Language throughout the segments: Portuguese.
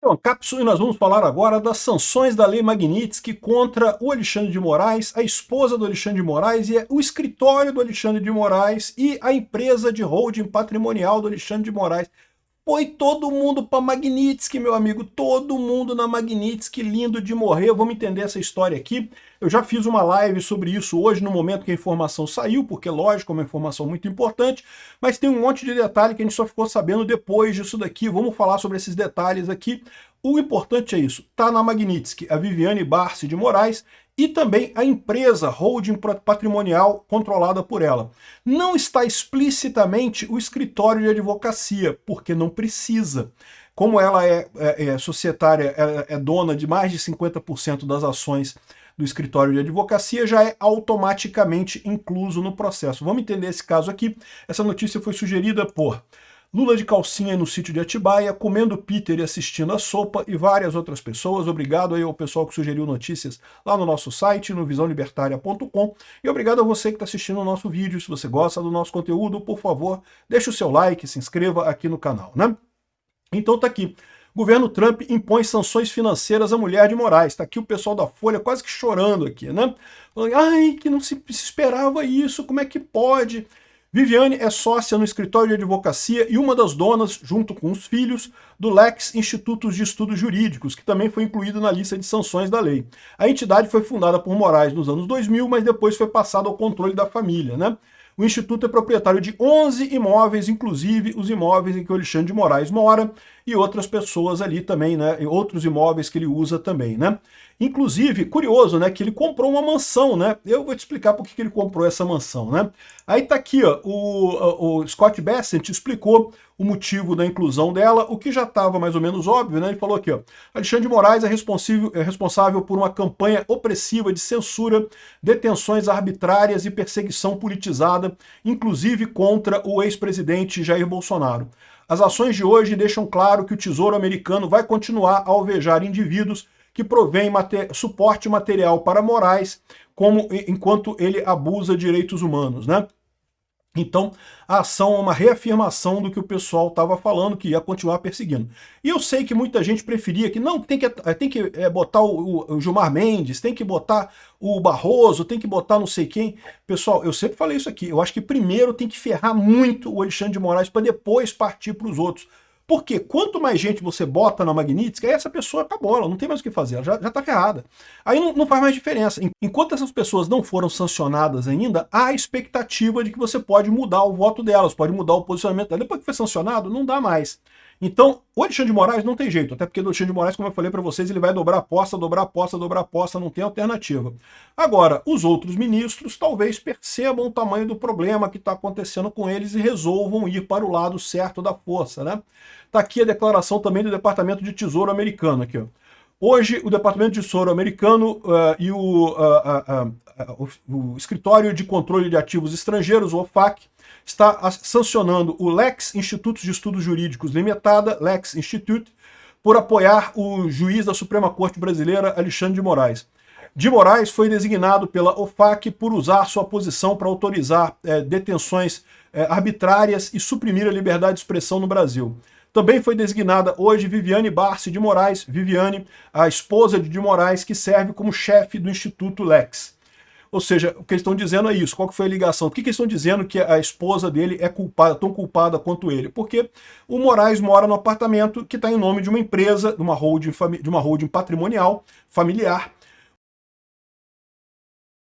Então, cápsula, e nós vamos falar agora das sanções da Lei Magnitsky contra o Alexandre de Moraes, a esposa do Alexandre de Moraes e o escritório do Alexandre de Moraes e a empresa de holding patrimonial do Alexandre de Moraes. Foi todo mundo para Magnitsky, meu amigo, todo mundo na Magnitsky, lindo de morrer. Vamos entender essa história aqui. Eu já fiz uma live sobre isso hoje, no momento que a informação saiu, porque, lógico, é uma informação muito importante, mas tem um monte de detalhe que a gente só ficou sabendo depois disso daqui. Vamos falar sobre esses detalhes aqui. O importante é isso, tá na Magnitsky, a Viviane Barsi de Moraes, e também a empresa holding patrimonial controlada por ela. Não está explicitamente o escritório de advocacia, porque não precisa. Como ela é societária, ela é dona de mais de 50% das ações do escritório de advocacia, já é automaticamente incluso no processo. Vamos entender esse caso aqui. Essa notícia foi sugerida por Lula de calcinha no sítio de Atibaia, comendo Peter e assistindo a sopa, e várias outras pessoas. Obrigado aí ao pessoal que sugeriu notícias lá no nosso site, no visãolibertaria.com, e obrigado a você que está assistindo o nosso vídeo. Se você gosta do nosso conteúdo, por favor, deixe o seu like, se inscreva aqui no canal, né? Então tá aqui. Governo Trump impõe sanções financeiras à mulher de Moraes. Está aqui o pessoal da Folha quase que chorando aqui, né? Falando, ai, que não se esperava isso, como é que pode? Viviane é sócia no escritório de advocacia e uma das donas, junto com os filhos, do Lex Institutos de Estudos Jurídicos, que também foi incluído na lista de sanções da lei. A entidade foi fundada por Moraes nos anos 2000, mas depois foi passada ao controle da família, né? O Instituto é proprietário de 11 imóveis, inclusive os imóveis em que o Alexandre de Moraes mora e outras pessoas ali também, né? E outros imóveis que ele usa também, né? Inclusive, curioso, né? Que ele comprou uma mansão, né? Eu vou te explicar por que ele comprou essa mansão, né? Aí tá aqui, ó, o Scott Bessent explicou o motivo da inclusão dela, o que já estava mais ou menos óbvio, né? Ele falou aqui, ó, Alexandre de Moraes é responsável por uma campanha opressiva de censura, detenções arbitrárias e perseguição politizada, inclusive contra o ex-presidente Jair Bolsonaro. As ações de hoje deixam claro que o Tesouro Americano vai continuar a alvejar indivíduos que provém suporte material para Moraes, enquanto ele abusa direitos humanos, né? Então, a ação é uma reafirmação do que o pessoal estava falando, que ia continuar perseguindo. E eu sei que muita gente preferia que não, tem que botar o Gilmar Mendes, tem que botar o Barroso, tem que botar não sei quem. Pessoal, eu sempre falei isso aqui, eu acho que primeiro tem que ferrar muito o Alexandre de Moraes para depois partir para os outros. Porque quanto mais gente você bota na Magnitsky, aí essa pessoa acabou, ela não tem mais o que fazer, ela já está ferrada. Aí não faz mais diferença. Enquanto essas pessoas não foram sancionadas ainda, há a expectativa de que você pode mudar o voto delas, pode mudar o posicionamento delas. Depois que foi sancionado, não dá mais. Então, o Alexandre de Moraes não tem jeito, até porque o Alexandre de Moraes, como eu falei para vocês, ele vai dobrar a aposta, dobrar a aposta, dobrar a aposta, não tem alternativa. Agora, os outros ministros talvez percebam o tamanho do problema que está acontecendo com eles e resolvam ir para o lado certo da força, né? Está aqui a declaração também do Departamento de Tesouro americano, aqui, ó. Hoje, o Departamento de Tesouro americano e o Escritório de Controle de Ativos Estrangeiros, o OFAC, está sancionando o Lex Institutos de Estudos Jurídicos Limitada, Lex Institute, por apoiar o juiz da Suprema Corte Brasileira, Alexandre de Moraes. De Moraes foi designado pela OFAC por usar sua posição para autorizar detenções arbitrárias e suprimir a liberdade de expressão no Brasil. Também foi designada hoje Viviane Barsi de Moraes, Viviane, a esposa de Moraes, que serve como chefe do Instituto Lex. Ou seja, o que eles estão dizendo é isso. Qual que foi a ligação? Por que eles estão dizendo que a esposa dele é culpada, tão culpada quanto ele? Porque o Moraes mora no apartamento que está em nome de uma empresa, de uma holding patrimonial, familiar.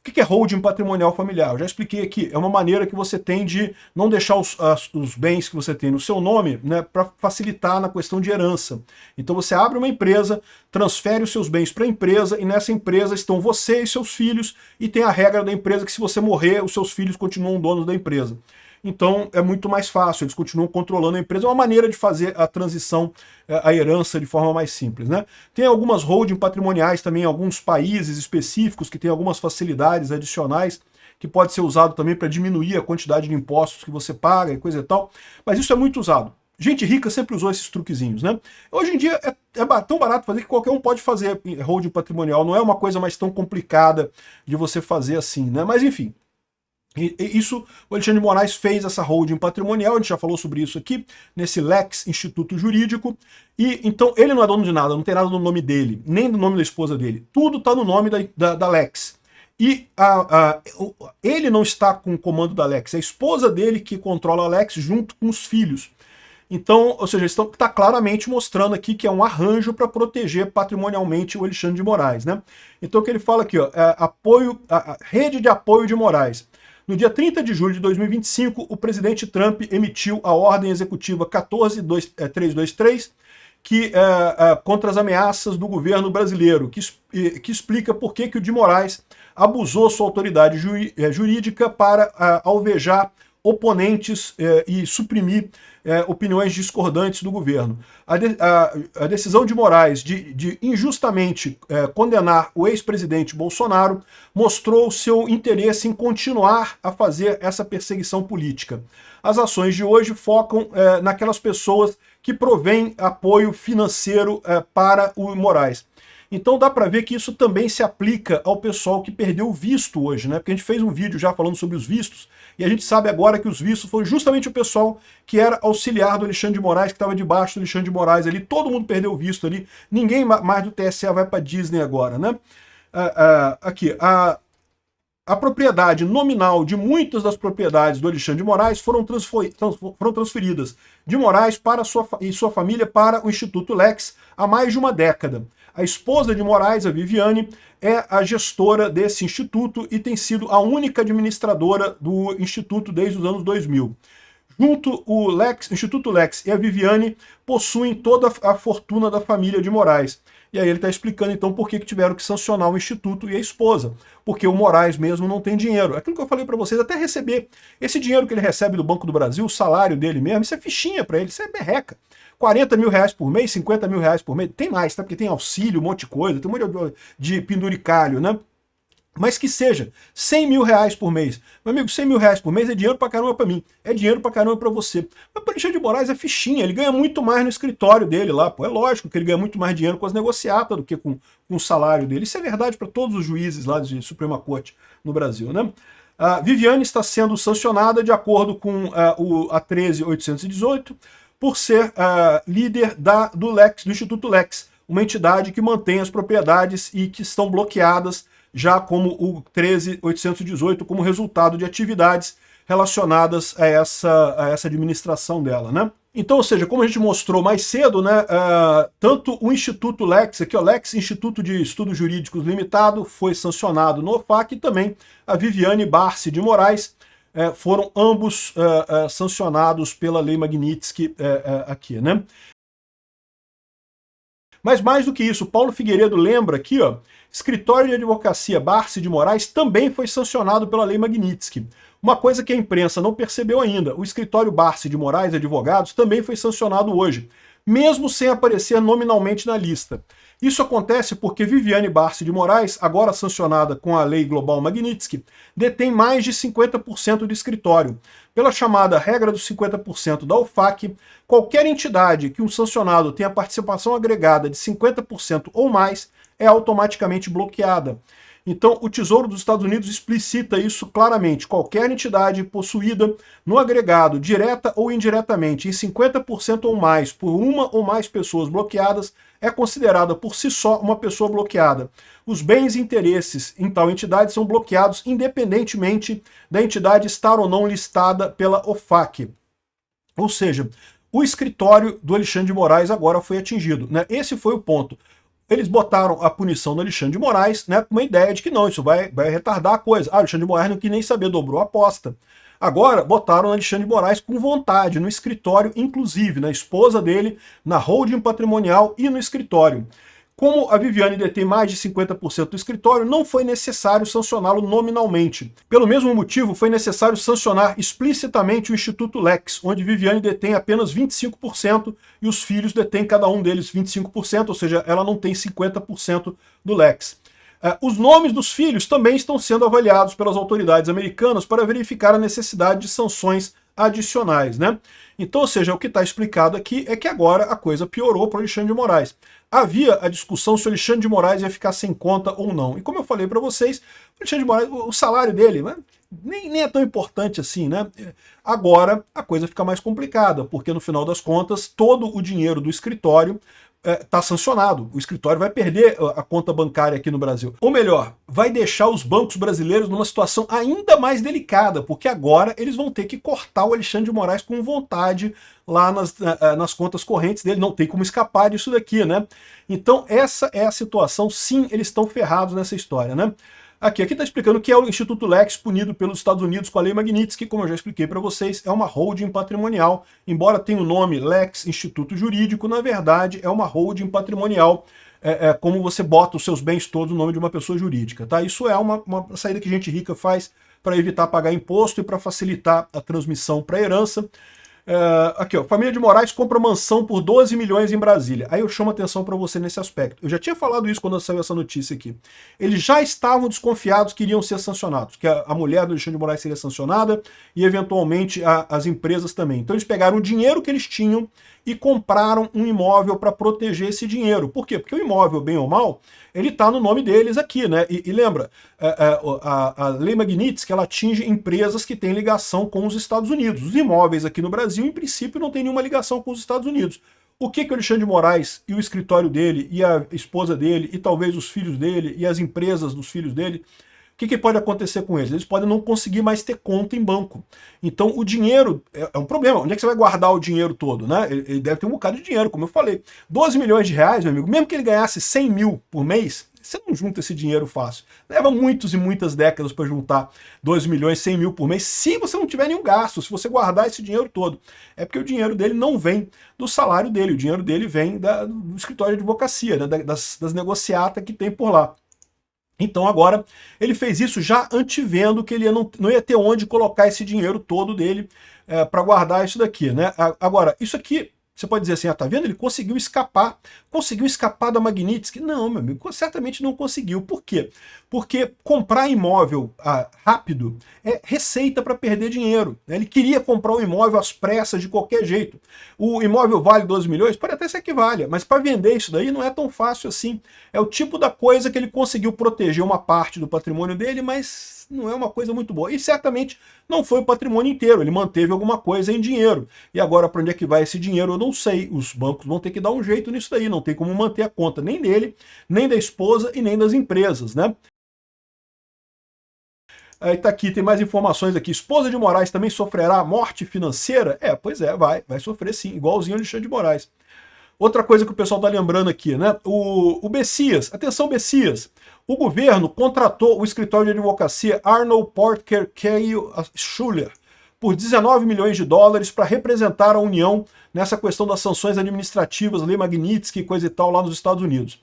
O que é holding patrimonial familiar? Eu já expliquei aqui. É uma maneira que você tem de não deixar os bens que você tem no seu nome, né, para facilitar na questão de herança. Então você abre uma empresa, transfere os seus bens para a empresa, e nessa empresa estão você e seus filhos, e tem a regra da empresa que se você morrer, os seus filhos continuam donos da empresa. Então é muito mais fácil, eles continuam controlando a empresa. É uma maneira de fazer a transição, a herança de forma mais simples, né? Tem algumas holding patrimoniais também em alguns países específicos que tem algumas facilidades adicionais que pode ser usado também para diminuir a quantidade de impostos que você paga e coisa e tal, mas isso é muito usado. Gente rica sempre usou esses truquezinhos, né? Hoje em dia é tão barato fazer que qualquer um pode fazer holding patrimonial, não é uma coisa mais tão complicada de você fazer assim, né? Mas enfim. Isso, o Alexandre de Moraes fez essa holding patrimonial, a gente já falou sobre isso aqui, nesse Lex Instituto Jurídico, e então ele não é dono de nada, não tem nada no nome dele, nem no nome da esposa dele, tudo está no nome da Lex. E ele não está com o comando da Lex, é a esposa dele que controla a Lex junto com os filhos. Então, ou seja, está claramente mostrando aqui que é um arranjo para proteger patrimonialmente o Alexandre de Moraes, né? Então o que ele fala aqui, ó, a rede de apoio de Moraes. No dia 30 de julho de 2025, o presidente Trump emitiu a ordem executiva 14323, contra as ameaças do governo brasileiro, que explica por que o de Moraes abusou sua autoridade jurídica para alvejar oponentes e suprimir opiniões discordantes do governo. A decisão de Moraes de injustamente condenar o ex-presidente Bolsonaro mostrou seu interesse em continuar a fazer essa perseguição política. As ações de hoje focam naquelas pessoas que provêm apoio financeiro para o Moraes. Então dá para ver que isso também se aplica ao pessoal que perdeu o visto hoje, né? Porque a gente fez um vídeo já falando sobre os vistos, e a gente sabe agora que os vistos foram justamente o pessoal que era auxiliar do Alexandre de Moraes, que estava debaixo do Alexandre de Moraes ali, todo mundo perdeu o visto ali, ninguém mais do TSE vai para Disney agora, né? Aqui, a propriedade nominal de muitas das propriedades do Alexandre de Moraes foram transferidas de Moraes e sua família para o Instituto Lex há mais de uma década. A esposa de Moraes, a Viviane, é a gestora desse instituto e tem sido a única administradora do instituto desde os anos 2000. Junto, o Instituto Lex e a Viviane possuem toda a fortuna da família de Moraes. E aí ele está explicando então por que tiveram que sancionar o Instituto e a esposa. Porque o Moraes mesmo não tem dinheiro. Aquilo que eu falei para vocês, até receber. Esse dinheiro que ele recebe do Banco do Brasil, o salário dele mesmo, isso é fichinha para ele, isso é merreca. 40 mil reais por mês, 50 mil reais por mês, tem mais, tá? Porque tem auxílio, um monte de coisa, tem um monte de penduricalho, né? Mas que seja 100 mil reais por mês. Meu amigo, 100 mil reais por mês é dinheiro pra caramba pra mim, é dinheiro pra caramba pra você. Mas o Alexandre de Moraes é fichinha, ele ganha muito mais no escritório dele lá, pô. É lógico que ele ganha muito mais dinheiro com as negociatas do que com o salário dele. Isso é verdade para todos os juízes lá de Suprema Corte no Brasil, né? A Viviane está sendo sancionada de acordo com a 13.818 por ser líder do Instituto Lex, uma entidade que mantém as propriedades e que estão bloqueadas já como o 13.818, como resultado de atividades relacionadas a essa administração dela, né? Então, ou seja, como a gente mostrou mais cedo, né, tanto o Instituto Lex, aqui o Lex Instituto de Estudos Jurídicos Limitado, foi sancionado no OFAC, e também a Viviane Barsi de Moraes, foram ambos sancionados pela Lei Magnitsky aqui, né? Mas mais do que isso, Paulo Figueiredo lembra aqui, ó, escritório de advocacia Barsi de Moraes também foi sancionado pela Lei Magnitsky. Uma coisa que a imprensa não percebeu ainda, o escritório Barsi de Moraes Advogados também foi sancionado hoje, mesmo sem aparecer nominalmente na lista. Isso acontece porque Viviane Barsi de Moraes, agora sancionada com a Lei Global Magnitsky, detém mais de 50% do escritório. Pela chamada regra dos 50% da OFAC, qualquer entidade que um sancionado tenha participação agregada de 50% ou mais é automaticamente bloqueada. Então, o Tesouro dos Estados Unidos explicita isso claramente. Qualquer entidade possuída no agregado, direta ou indiretamente, em 50% ou mais, por uma ou mais pessoas bloqueadas, é considerada por si só uma pessoa bloqueada. Os bens e interesses em tal entidade são bloqueados independentemente da entidade estar ou não listada pela OFAC. Ou seja, o escritório do Alexandre de Moraes agora foi atingido, né? Esse foi o ponto. Eles botaram a punição do Alexandre de Moraes, né, com uma ideia de que não, isso vai retardar a coisa. Ah, o Alexandre de Moraes não quis nem saber, dobrou a aposta. Agora, botaram o Alexandre de Moraes com vontade, no escritório, inclusive, na esposa dele, na holding patrimonial e no escritório. Como a Viviane detém mais de 50% do escritório, não foi necessário sancioná-lo nominalmente. Pelo mesmo motivo, foi necessário sancionar explicitamente o Instituto Lex, onde Viviane detém apenas 25% e os filhos detêm cada um deles 25%, ou seja, ela não tem 50% do Lex. Os nomes dos filhos também estão sendo avaliados pelas autoridades americanas para verificar a necessidade de sanções adicionais, né? Então, ou seja, o que está explicado aqui é que agora a coisa piorou para o Alexandre de Moraes. Havia a discussão se o Alexandre de Moraes ia ficar sem conta ou não. E como eu falei para vocês, o Alexandre de Moraes, o salário dele, né, nem é tão importante assim, né? Agora a coisa fica mais complicada, porque no final das contas, todo o dinheiro do escritório está sancionado. O escritório vai perder a conta bancária aqui no Brasil. Ou melhor, vai deixar os bancos brasileiros numa situação ainda mais delicada, porque agora eles vão ter que cortar o Alexandre de Moraes com vontade lá nas contas correntes dele. Não tem como escapar disso daqui, né? Então essa é a situação. Sim, eles estão ferrados nessa história, né? Aqui está explicando que é o Instituto Lex, punido pelos Estados Unidos com a Lei Magnitsky, que, como eu já expliquei para vocês, é uma holding patrimonial. Embora tenha o nome Lex Instituto Jurídico, na verdade é uma holding patrimonial, como você bota os seus bens todos no nome de uma pessoa jurídica. Tá? Isso é uma saída que gente rica faz para evitar pagar imposto e para facilitar a transmissão para a herança. Aqui, ó, família de Moraes compra mansão por 12 milhões em Brasília. Aí eu chamo atenção para você nesse aspecto. Eu já tinha falado isso quando saiu essa notícia aqui. Eles já estavam desconfiados que iriam ser sancionados, que a mulher do Alexandre de Moraes seria sancionada e eventualmente as empresas também. Então eles pegaram o dinheiro que eles tinham e compraram um imóvel para proteger esse dinheiro. Por quê? Porque o imóvel, bem ou mal, ele está no nome deles aqui, né? E lembra, a Lei Magnitsky, ela atinge empresas que têm ligação com os Estados Unidos. Os imóveis aqui no Brasil, em princípio, não tem nenhuma ligação com os Estados Unidos. O que o Alexandre de Moraes e o escritório dele, e a esposa dele, e talvez os filhos dele, e as empresas dos filhos dele, o que pode acontecer com eles? Eles podem não conseguir mais ter conta em banco. Então o dinheiro é um problema. Onde é que você vai guardar o dinheiro todo, né? Ele deve ter um bocado de dinheiro, como eu falei. 12 milhões de reais, meu amigo, mesmo que ele ganhasse 100 mil por mês, você não junta esse dinheiro fácil. Leva muitos e muitas décadas para juntar 12 milhões, 100 mil por mês, se você não tiver nenhum gasto, se você guardar esse dinheiro todo. É porque o dinheiro dele não vem do salário dele, o dinheiro dele vem do escritório de advocacia, né? das negociatas que tem por lá. Então agora ele fez isso já antevendo que ele não ia ter onde colocar esse dinheiro todo dele para guardar isso daqui, né? Agora, isso aqui, você pode dizer assim, tá vendo? Ele conseguiu escapar da Magnitsky. Não, meu amigo, certamente não conseguiu. Por quê? Porque comprar imóvel rápido é receita para perder dinheiro, né? Ele queria comprar um imóvel às pressas de qualquer jeito. O imóvel vale 12 milhões? Pode até ser que valha, mas para vender isso daí não é tão fácil assim. É o tipo da coisa que ele conseguiu proteger uma parte do patrimônio dele, mas não é uma coisa muito boa. E certamente não foi o patrimônio inteiro, ele manteve alguma coisa em dinheiro. E agora para onde é que vai esse dinheiro eu não sei. Os bancos vão ter que dar um jeito nisso daí, não tem como manter a conta nem dele, nem da esposa e nem das empresas, né? Aí tá aqui, tem mais informações aqui. Esposa de Moraes também sofrerá morte financeira? Pois é, vai sofrer sim, igualzinho Alexandre de Moraes. Outra coisa que o pessoal tá lembrando aqui, né? O Bessias, atenção Bessias, o governo contratou o escritório de advocacia Arnold Porter Cale Schuller por 19 milhões de dólares para representar a União nessa questão das sanções administrativas, Lei Magnitsky e coisa e tal lá nos Estados Unidos.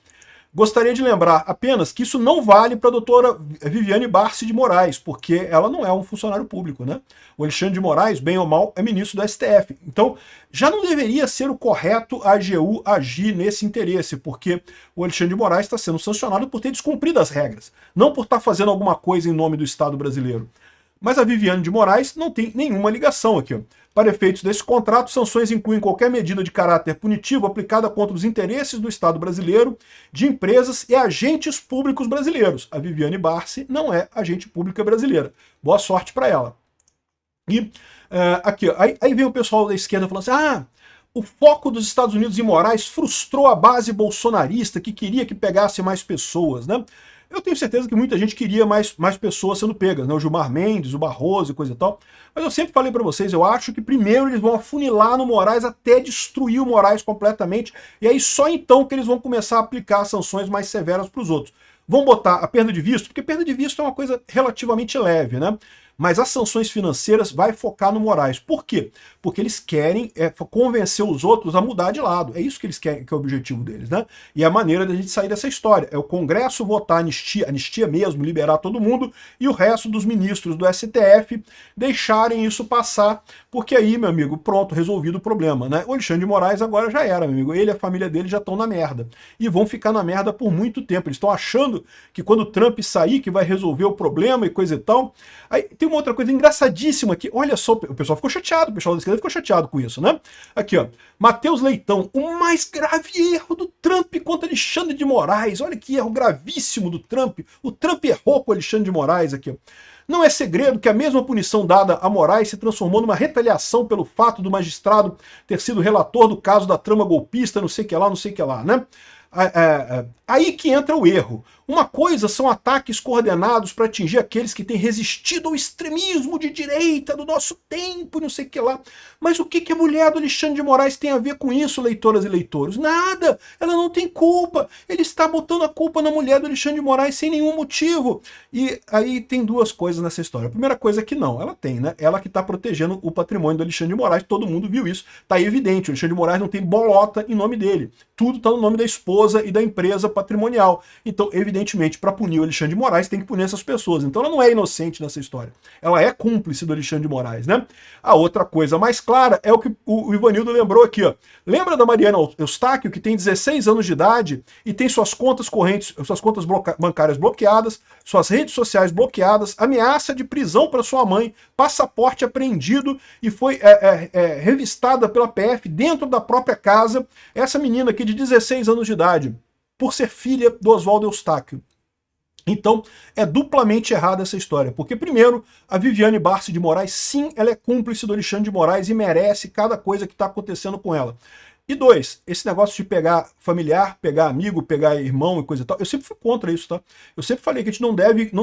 Gostaria de lembrar apenas que isso não vale para a doutora Viviane Barsi de Moraes, porque ela não é um funcionário público, né? O Alexandre de Moraes, bem ou mal, é ministro do STF. Então, já não deveria ser o correto a AGU agir nesse interesse, porque o Alexandre de Moraes está sendo sancionado por ter descumprido as regras, não por estar fazendo alguma coisa em nome do Estado brasileiro. Mas a Viviane de Moraes não tem nenhuma ligação aqui. Para efeitos desse contrato, sanções incluem qualquer medida de caráter punitivo aplicada contra os interesses do Estado brasileiro, de empresas e agentes públicos brasileiros. A Viviane Barsi não é agente pública brasileira. Boa sorte para ela. E aqui, aí vem o pessoal da esquerda falando assim, o foco dos Estados Unidos em Moraes frustrou a base bolsonarista que queria que pegasse mais pessoas, né? Eu tenho certeza que muita gente queria mais pessoas sendo pegas, né? O Gilmar Mendes, o Barroso e coisa e tal. Mas eu sempre falei para vocês, eu acho que primeiro eles vão afunilar no Moraes até destruir o Moraes completamente, e aí só então que eles vão começar a aplicar sanções mais severas para os outros. Vão botar a perda de visto, porque perda de visto é uma coisa relativamente leve, né? Mas as sanções financeiras vai focar no Moraes. Por quê? Porque eles querem convencer os outros a mudar de lado. É isso que eles querem, que é o objetivo deles, né? E a maneira da gente sair dessa história é o Congresso votar anistia mesmo, liberar todo mundo, e o resto dos ministros do STF deixarem isso passar, porque aí, meu amigo, pronto, resolvido o problema, né? O Alexandre de Moraes agora já era, meu amigo. Ele e a família dele já estão na merda. E vão ficar na merda por muito tempo. Eles estão achando que quando o Trump sair, que vai resolver o problema e coisa e tal. Aí tem uma outra coisa engraçadíssima aqui. Olha só, o pessoal ficou chateado, o pessoal da esquerda ficou chateado com isso, né? Aqui, ó. Matheus Leitão, o mais grave erro do Trump contra Alexandre de Moraes. Olha que erro gravíssimo do Trump. O Trump errou com o Alexandre de Moraes aqui, ó. Não é segredo que a mesma punição dada a Moraes se transformou numa retaliação pelo fato do magistrado ter sido relator do caso da trama golpista, não sei o que lá, né? Aí que entra o erro. Uma coisa são ataques coordenados para atingir aqueles que têm resistido ao extremismo de direita do nosso tempo, não sei o que lá. Mas o que a mulher do Alexandre de Moraes tem a ver com isso, leitoras e leitores? Nada! Ela não tem culpa. Ele está botando a culpa na mulher do Alexandre de Moraes sem nenhum motivo. E aí tem duas coisas nessa história. A primeira coisa é que não, ela tem, né? Ela que está protegendo o patrimônio do Alexandre de Moraes, todo mundo viu isso. Tá evidente, o Alexandre de Moraes não tem bolota em nome dele. Tudo está no nome da esposa e da empresa patrimonial. Então, evidentemente, para punir o Alexandre de Moraes, tem que punir essas pessoas. Então ela não é inocente nessa história. Ela é cúmplice do Alexandre de Moraes, né? A outra coisa mais clara é o que o Ivanildo lembrou aqui, ó. Lembra da Mariana Eustáquio, que tem 16 anos de idade e tem suas contas correntes, suas contas bancárias bloqueadas, suas redes sociais bloqueadas, ameaça de prisão para sua mãe, passaporte apreendido e foi revistada pela PF dentro da própria casa. Essa menina aqui de 16 anos de idade, por ser filha do Oswaldo Eustáquio. Então, é duplamente errada essa história, porque primeiro, a Viviane Barsi de Moraes, sim, ela é cúmplice do Alexandre de Moraes e merece cada coisa que está acontecendo com ela. E dois, esse negócio de pegar familiar, pegar amigo, pegar irmão e coisa e tal, eu sempre fui contra isso, tá? Eu sempre falei que a gente não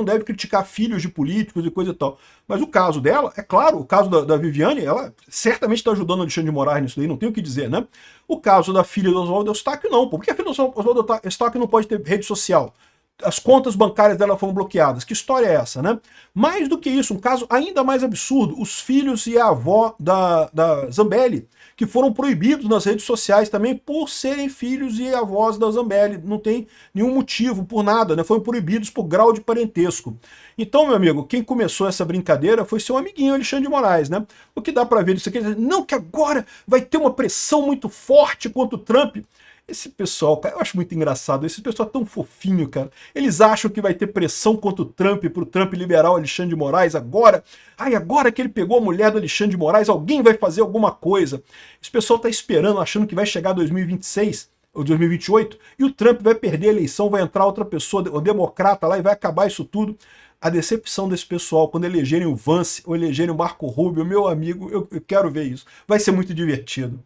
deve criticar filhos de políticos e coisa e tal. Mas o caso dela, é claro, o caso da Viviane, ela certamente está ajudando o Alexandre de Moraes nisso daí, não tem o que dizer, né? O caso da filha do Oswaldo Eustáquio, não. Por que a filha do Oswaldo Eustáquio não pode ter rede social? As contas bancárias dela foram bloqueadas. Que história é essa, né? Mais do que isso, um caso ainda mais absurdo, os filhos e a avó da Zambelli, que foram proibidos nas redes sociais também por serem filhos e avós da Zambelli. Não tem nenhum motivo, por nada, né? Foram proibidos por grau de parentesco. Então, meu amigo, quem começou essa brincadeira foi seu amiguinho Alexandre de Moraes, né? O que dá para ver disso aqui, não, que agora vai ter uma pressão muito forte contra o Trump. Esse pessoal, cara, eu acho muito engraçado, esse pessoal é tão fofinho, cara. Eles acham que vai ter pressão contra o Trump, pro Trump liberar o Alexandre de Moraes agora. Ai, agora que ele pegou a mulher do Alexandre de Moraes, alguém vai fazer alguma coisa. Esse pessoal tá esperando, achando que vai chegar 2026 ou 2028 e o Trump vai perder a eleição, vai entrar outra pessoa, o democrata lá e vai acabar isso tudo. A decepção desse pessoal, quando elegerem o Vance ou elegerem o Marco Rubio, meu amigo, eu quero ver isso. Vai ser muito divertido.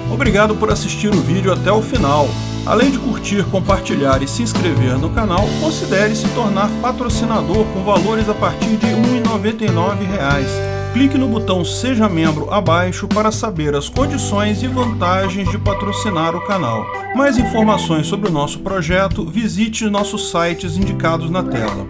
Obrigado por assistir o vídeo até o final. Além de curtir, compartilhar e se inscrever no canal, considere se tornar patrocinador com valores a partir de R$ 1,99. Clique no botão Seja Membro abaixo para saber as condições e vantagens de patrocinar o canal. Mais informações sobre o nosso projeto, visite nossos sites indicados na tela.